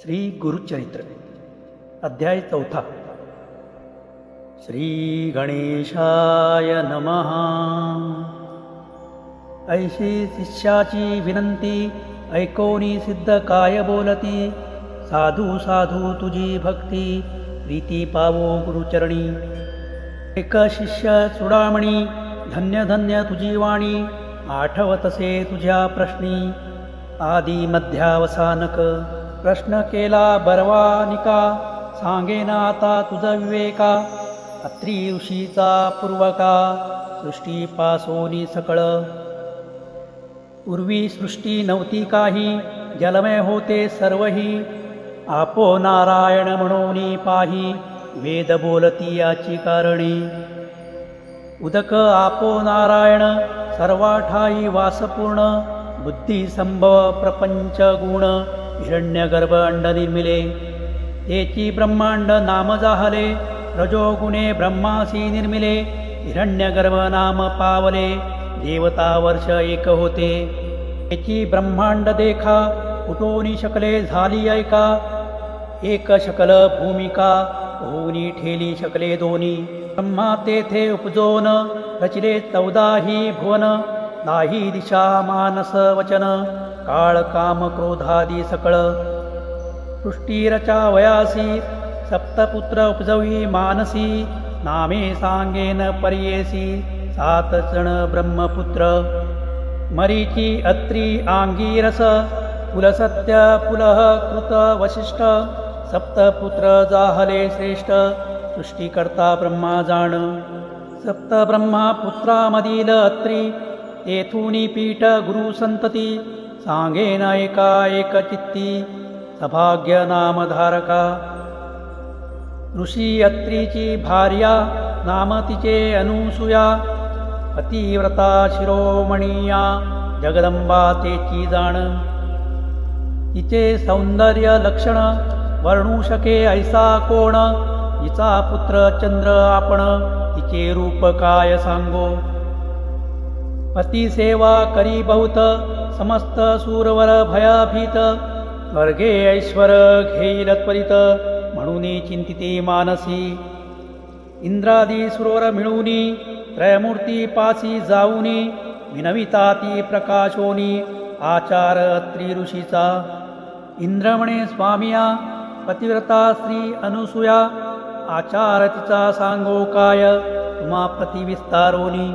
श्री गुरुचरित्र अध्याय 4। श्री गणेशाय नमः। ऐशी शिष्याची विनंती ऐकोनी सिद्ध काय बोलती। साधू साधू तुझी भक्ती प्रीती पावो गुरुचरणी। एक शिष्य चुडामणी धन्य धन्य तुझी वाणी। आठवतसे तुझ्या प्रश्नी आदि मध्यावसानक। प्रश्न केला बरवानिका सांगेना आता तुझ विवेका। अत्री ऋषीचा पूर्वका सृष्टी पासोनी सकळ। पूर्वी सृष्टी नव्हती काही जलमय होते सर्वही। आपो नारायण म्हणूनी पाही वेद बोलती याची कारणे। उदक आपो नारायण सर्वाठाई वासपूर्ण। बुद्धी संभव प्रपंच गुण हिरण्यगर्भ अंड निर्मिले। तेची ब्रह्मांड नाम जाहले रजोगुणे ब्रह्मासी निर्मिले। हिरण्यगर्भ नाम पावले देवता वर्ष एक होते। तेची ब्रह्मांड देखा कुटोनी शकले झाली ऐका। एक शकल भूमिका होऊनी ठेली शकले दोनी। ब्रह्मा तेथे उपजोन रचिले 14 भुवन। नाही दिशा मानस वचन काळ काम क्रोधादी सकळ। सृष्टी रचावयासी सप्तपुत्र उपजवी मानसी। नामे सांगेन पर्येसी 7 जण ब्रह्मपुत्र। मरीची अत्री आंगीरस पुलसत्य पुलह कृत वसिष्ठ। सप्तपुत्र जाहले श्रेष्ठ सृष्टीकर्ता ब्रह्मा जाण। सप्त ब्रह्मा पुत्रामधील अत्री तेथुनी पीठ गुरु संतती। सांगेन एका एक चित्ती सभाग्य नामधारका। ऋषी अत्रीची भार्या नाम तिचे अनुसूया। पतिव्रता शिरोमणीया जगदंबा तेची जाण। तिचे सौंदर्य लक्षण वर्णू शके ऐसा कोण। हिचा पुत्र चंद्र आपण तिचे रूप काय सांगो। पती सेवा करी बहुत समस्त सूरवर भयाभीत। वर्गे ऐश्वर घेईल त्वरित म्हणून चिंतिते मानसी। इंद्रादी सुरवर मिळूनी त्रयमूर्ती पासी जाऊनी। विनविता ती प्रकाशोनी आचार अत्री ऋषीचा। इंद्र म्हणे स्वामिया पतिव्रता श्री अनुसूया। आचार तिचा सांगो काय तुम्हा प्रतिविस्तारोनी।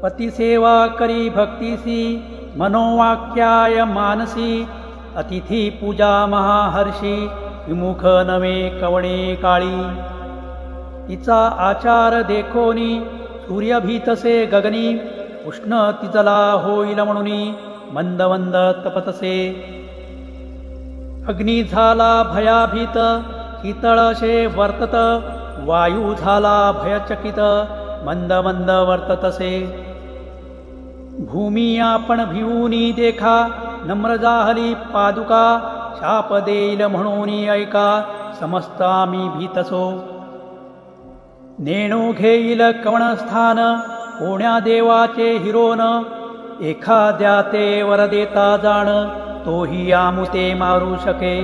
पतिसेवा करी भक्तीसी मनोवाक्याय मानसी। अतिथी पूजा महाहर्षी विमुख नवे कवणे काळी। तिचा आचार देखोनी सूर्य भीतसे गगनी। उष्ण तिजला होईल म्हणूनी मंद मंद तपतसे। अग्नी झाला भयाभीत शीतळशे वर्तत। वायू झाला भयचकित मंद मंद वर्ततसे। भूमी आपण भिवूनी देखा नम्र जाहली पादुका। शाप देईल म्हणूनी ऐका समस्त आम्ही भीतसो। नेणू घेईल कवणस्थान कोण्या देवाचे हिरोन। एखाद्या ते वर देता जाण तोही आमुते मारू शके।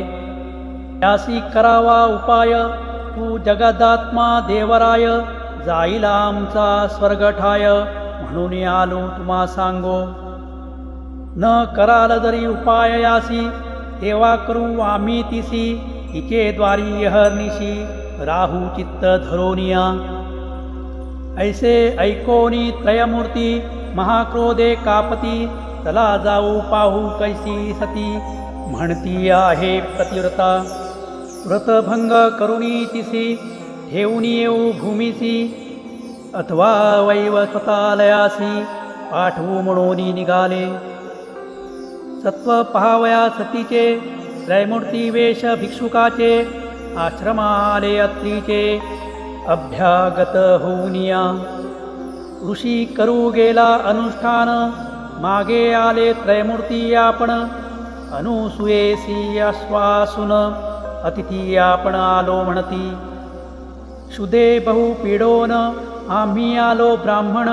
यासी करावा उपाय तू जगदात्मा देवराय। जाईल आमचा स्वर्ग ठाय म्हणून आलो तुम्हा सांगो। न कराल जरी उपाय यासी तेव्हा करू आम्ही तिसी। तिचे द्वारी हरनिशी राहू चित्त धरोनिया। ऐसे ऐकोनी त्रयमूर्ती महाक्रोधे कापती। चला जाऊ पाहू कैसी सती म्हणती आहे प्रतिव्रता। व्रतभंग करुणी तिसी ठेवूनी येऊ भूमिसी। अथवा वैव स्वतालयासी पाठवू म्हणून निघाले। सत्व पहावया सतीचे त्रयमूर्ती वेश भिक्षुकाचे। आश्रमाले अत्रीचे अभ्यागत होऊनिया। ऋषी करू गेला अनुष्ठान मागे आले त्रयमूर्ती आपण। अनुसूयेसी आश्वासून अतिथी आपण आलो म्हणती। शुदे बहु पीडोन आम्ही आलो ब्राह्मण।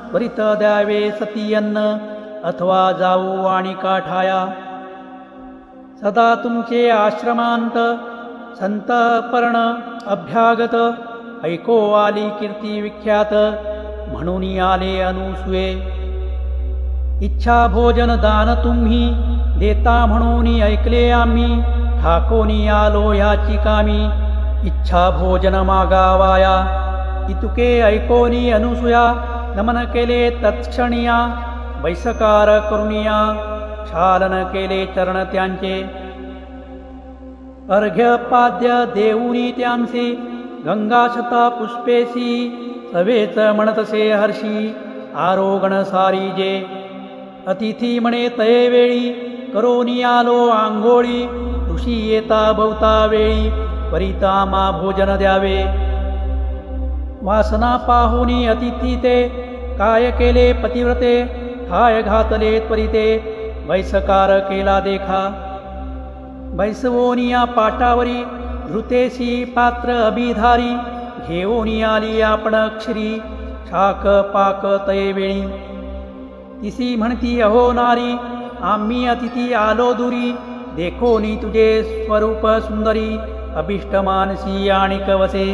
त्वरित द्यावे सती अन्न अथवा जाऊ आणि काठाया। सदा तुमचे आश्रमांत संत पर्ण अभ्यागत ऐको आली कीर्ती विख्यात म्हणून आले अनुसूये इच्छा भोजन दान तुम्ही देता म्हणून ऐकले आम्ही ठाकोनी आलो ह्याची कामी इच्छा भोजन मागावाया इतुके ऐकोनी अनुसूया नमन केले तत्क्षणिया वैसकार करुनिया क्षालन केले चरण त्यांचे अर्घ्य पाद्य देऊनी त्यांसी गंगाशता पुष्पेसी सवेच म्हणतसे हर्षी आरोगण सारी जे अतिथी म्हणे तये वेळी करोनी आलो आंघोळी ऋषी येता बहुता वेळी परिता मा भोजन द्यावे वासना पाहुनी अतिथी ते काय केले पतिव्रते ठाय घातले त्वरिते वैसकार केला देखा वैसवोनिया पाटावरी धृतेशी पात्र अभिधारी घेऊनी आली आपण क्षिरी शाक पाक तये वेळी तिसी म्हणती अहो नारी आम्ही अतिथी आलो दुरी देखोनी तुझे स्वरूप सुंदरी अभिष्ट मानसी आणि कवसे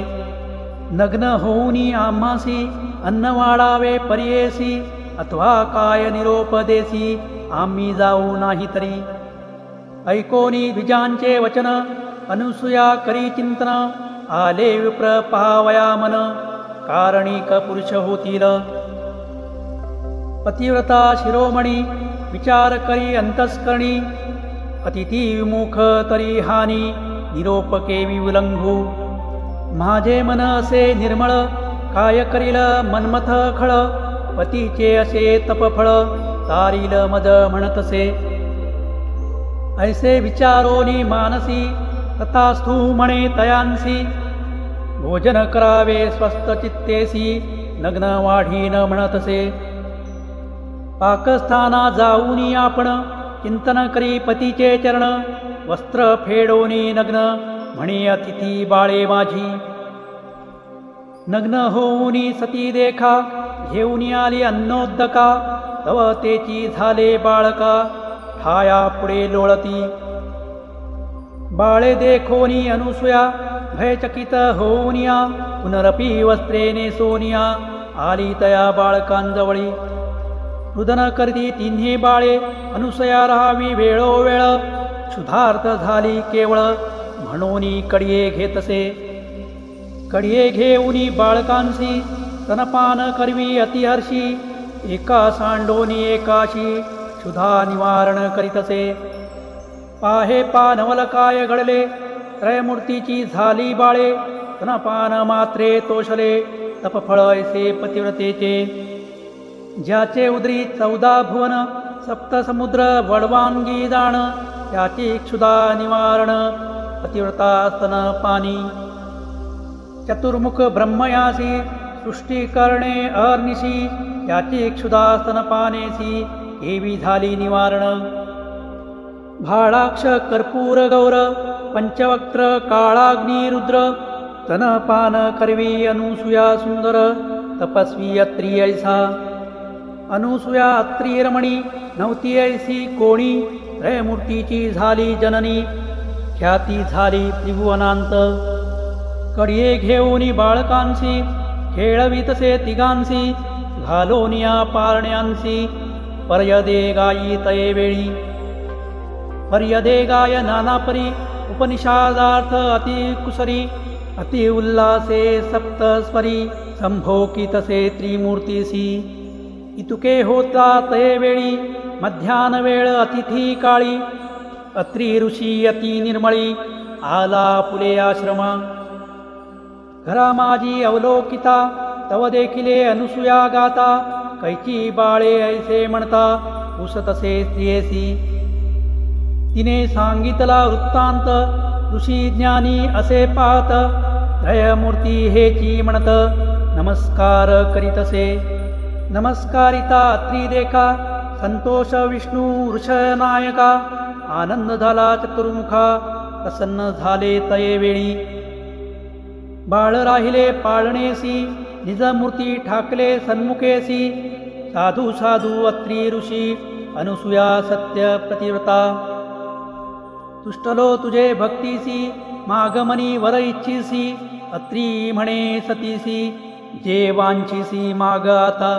नग्न होऊनी आम्हासी अन्न वाढावे पर्येसी अथवा काय निरोप देसी आम्ही जाऊ नाही तरी ऐकोनी द्विजांचे वचन अनुसूया करी चिंतन आले विप्र पाहावया मन कारणिक पुरुष होतील पतिव्रता शिरोमणी विचार करी अंतस्करणी अतिथी विमुख तरी हानी निरोप केवी उल्लंघू माझे मन असे निर्मळ काय करील मनमथ खळ पतीचे असे तपफळ तारील मज म्हणतसे ऐसे विचारोनी मानसी तथास्थू म्हणे तयांसी भोजन करावे स्वस्थ चित्तेसी नग्न वाढीन म्हणतसे पाकस्थाना जाऊनी आपण चिंतन करी पतीचे चरण वस्त्र फेडोनी नग्न म्हणे अतिथी बाळे माझी नग्न होऊनी सती देखा घेऊनी आली अन्नोदका तव तेची झाले बाळका ठाया पुढे लोळती बाळे देखोनी अनुसूया भयचकित होऊनिया पुनरपी वस्त्रेने सोनिया आली तया बाळकांजवळी रुदन करती तिन्ही बाळे अनुसया राहावी वेळोवेळ क्षुधार्थ झाली केवळ म्हणूनी कडिये घेतसे कडिये घेऊनी बाळकांसी स्तनपान करवी अतिहर्षी एका सांडोनी एकाशी क्षुधा निवारण करीतसे पाहे पानवल काय घडले त्रयमूर्तीची झाली बाळे स्तनपान मात्रे तोषले तपफळ ऐसे पतिव्रतेचे ज्याचे उदरी 14 भुवन सप्त समुद्र वडवांगी दाण त्याची क्षुधा निवारण पतिव्रता स्तनपानी चतुर्मुख ब्रह्मयासी सृष्टी करणे अहर्निशी त्याची क्षुधा स्तनपानेसी एवी झाली निवारण भाळाक्ष कर्पूर गौर पंचवक्त्र काळाग्नी रुद्र स्तनपान करवी अनुसूया सुंदर तपस्वी अत्री ऐसा अनुसूया अत्री रमणी नव्हती ऐसी कोणी त्रयमूर्तीची झाली जननी ख्याती झाली त्रिभुवनांत कडिये घेऊनी बाळकांसी खेळवितसे तिघांसी घालोनिया पारण्यांसी पर्यदे गायी तये वेळी पर्यदे गाय नानापरी उपनिषादार्थ अति कुसरी अति उल्लासे सप्तस्वरी संभोकितसे त्रिमूर्तीसी इतुके होता तये वेळी मध्यान वेळ अतिथी काळी अत्री ऋषी अति निर्मळी आला फुले आश्रमा घरा माझी अवलोकिता तव देखिले अनुसूया गाता कैची बाळे ऐसे म्हणता उसतसे स्त्रियेसी तिने सांगितला वृत्तांत ऋषी ज्ञानी असे पाहत त्रयमूर्ती हेची म्हणत नमस्कार करीतसे नमस्कारिता अत्री देखा संतोष विष्णू वृषनायका आनंद झाला चतुर्मुखा प्रसन्न झाले तये वेळी बाळ राहिले पाळणेसी निजमूर्ती ठाकले सन्मुखेसी साधू साधू अत्री ऋषी अनुसूया सत्य प्रतिव्रता तुष्टलो तुझे भक्तीसी मागमनी वर इच्छिसी अत्री म्हणे सतीसी जे वांछिसी माग आता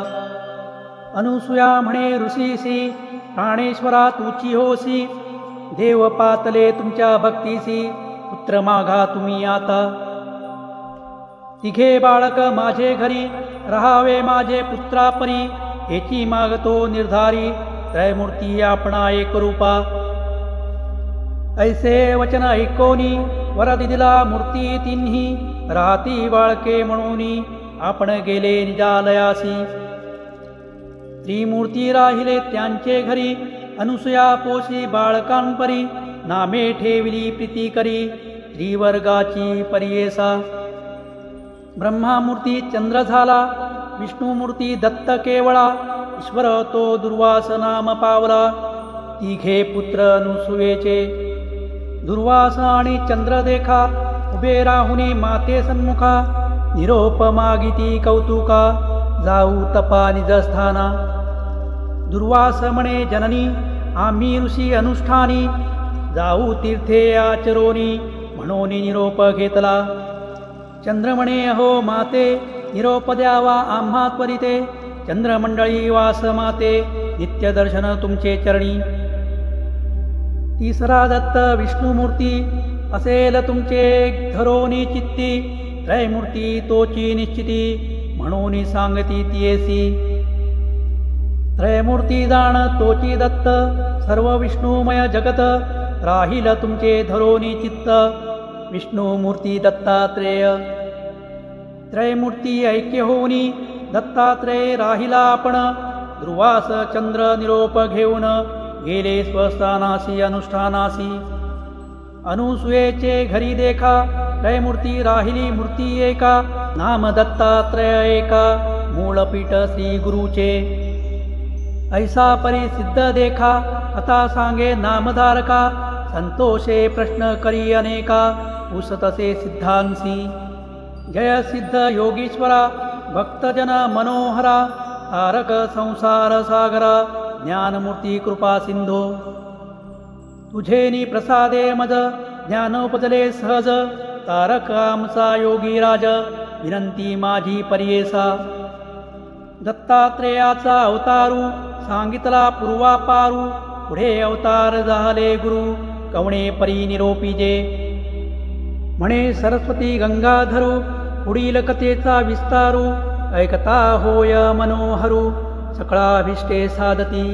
अनुसूया म्हणे ऋषीसी प्राणेश्वरा तुची होसी देव पातले तुमच्या भक्तीसी पुत्र मागा तुम्ही आता तिघे बाळक माझे घरी रहावे माझे पुत्रापरी हेची मागतो निर्धारी त्रयमूर्ती आपणा एक रूपा ऐसे वचन ऐकोनी वर दिला मूर्ती तिन्ही राहती बाळके म्हणून आपण गेले निजालयासी त्रिमूर्ती राहिले त्यांचे घरी अनुसूया पोशी बाळकांपरी नामे ठेविली प्रीती करी त्रिवर्गाची परियेसा ब्रह्मामूर्ती चंद्र झाला विष्णुमूर्ती दत्त केवळा ईश्वर तो दुर्वास नाम पावला तिघे पुत्र अनुसूयेचे दुर्वास आणि चंद्र देखा उभे राहुनी माते सन्मुखा निरोप मागिती कौतुका जाऊ तपा निजस्थाना दुर्वास म्हणे जननी आम्ही ऋषी अनुष्ठानी जाऊ तीर्थे आचरोनी म्हणून निरोप घेतला चंद्र म्हणे अहो माते निरोप द्यावा आम्हा त्वरिते चंद्रमंडळी वास माते नित्य दर्शन तुमचे चरणी तिसरा दत्त विष्णुमूर्ती असेल तुमचे धरोनी चित्ती त्रयमूर्ती तोची निश्चिती म्हणून सांगती तियेसी त्रयमूर्ती जाण तोची दत्त सर्व विष्णुमय जगत राहिल तुमचे धरोनी चित्त विष्णुमूर्ती दत्तात्रेय त्रयमूर्ती ऐक्य होऊनी दत्तात्रेय राहिला आपण दुर्वास चंद्र निरोप घेऊन गेले स्वस्थानासी अनुष्ठानासी अनुसूयेचे घरी देखा त्रयमूर्ती राहिली मूर्ती एका नाम दत्तात्रय एका मूळपीठ श्री गुरुचे ऐसा परिसिद्ध देखा कथा सांगे नामधारका संतोषे प्रश्न करी अनेका उसतसे सिद्धांसी जय सिद्ध योगीश्वरा भक्तजन मनोहरा तारक संसार सागरा ज्ञानमूर्ती कृपा सिंधो तुझेनी प्रसादे मज ज्ञानोपजले सहज तारक आमचा योगी राज विनंती माझी परियेसा दत्तात्रेयाचा अवतारू सांगितला पूर्वापारू पुढे अवतार झाले गुरु कवणे परी निरोपीजे म्हणे सरस्वती गंगाधरू पुढील कथेचा विस्तारू ऐकता होय मनोहरू सकळाभिष्टे साधती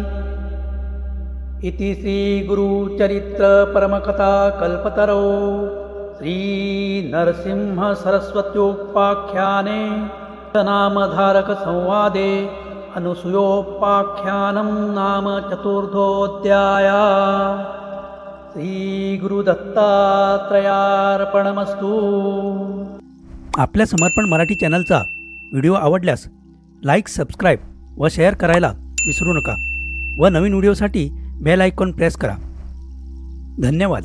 इति श्री गुरुचरित्र परमकथा कल्पतरो श्री नरसिंह सरस्वत्योपाख्याने नामधारक संवादे अनुसूयोपाख्यानं नाम चतुर्थोऽध्याय श्री गुरुदत्तात्रयार्पणमस्तु। आपल्या समर्पण मराठी चॅनलचा व्हिडिओ आवडल्यास लाईक, सबस्क्राईब व शेअर करायला विसरू नका व नवीन व्हिडिओसाठी बेल आयकॉन प्रेस करा। धन्यवाद।